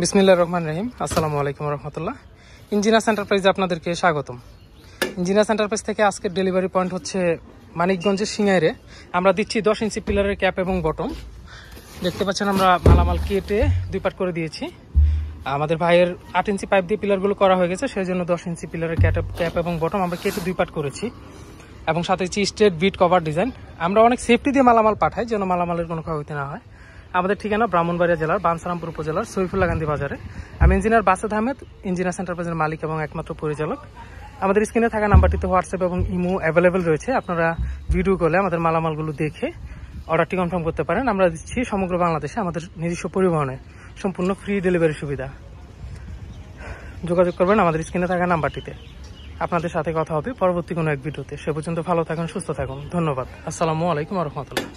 বিসমিল্লাহির রহমানির রহিম। আসসালামু আলাইকুম রহমতুল্লাহ। ইঞ্জিনিয়ার্স এন্টারপ্রাইজে আপনাদেরকে স্বাগতম। ইঞ্জিনিয়ার্স এন্টারপ্রাইজ থেকে আজকের ডেলিভারি পয়েন্ট হচ্ছে মানিকগঞ্জের সিঙ্গাইরে। আমরা দিচ্ছি 10 ইঞ্চি পিলারের ক্যাপ এবং বটম। দেখতে পাচ্ছেন আমরা মালামাল কেটে 2 পার্ট করে দিয়েছি। আমাদের ভাইয়ের 8 ইঞ্চি পাইপ দিয়ে পিলারগুলো করা হয়ে গেছে, সেই জন্য 10 ইঞ্চি পিলারের ক্যাপ এবং বটম আমরা কেটে 2 পার্ট করেছি এবং সাথে স্ট্রেট বিট কভার ডিজাইন। আমরা অনেক সেফটি দিয়ে মালামাল পাঠাই যেন মালামালের কোনো ক্ষয়ক্ষতি না হয়। আমাদের ঠিকানা ব্রাহ্মণবাড়িয়া জেলার বাঞ্ছারামপুর উপজেলার সৈফুল্লাহ গান্ধী বাজারে। আমি ইঞ্জিনিয়ার বাসেদ আহমেদ, ইঞ্জিনিয়ার্স এন্টারপ্রাইজের মালিক এবং একমাত্র পরিচালক। আমাদের স্ক্রিনে থাকা নাম্বারটিতে হোয়াটসঅ্যাপ এবং ইমো অ্যাভেলেবেল রয়েছে। আপনারা ভিডিও কলে আমাদের মালামালগুলো দেখে অর্ডারটি কনফার্ম করতে পারেন। আমরা দিচ্ছি সমগ্র বাংলাদেশে আমাদের নিজস্ব পরিবহনে সম্পূর্ণ ফ্রি ডেলিভারি সুবিধা। যোগাযোগ করবেন আমাদের স্ক্রিনে থাকা নাম্বারটিতে। আপনাদের সাথে কথা হবে পরবর্তী কোনো এক ভিডিওতে। সে পর্যন্ত ভালো থাকুন, সুস্থ থাকুন। ধন্যবাদ। আসসালামু আলাইকুম রহমতুল্লাহ।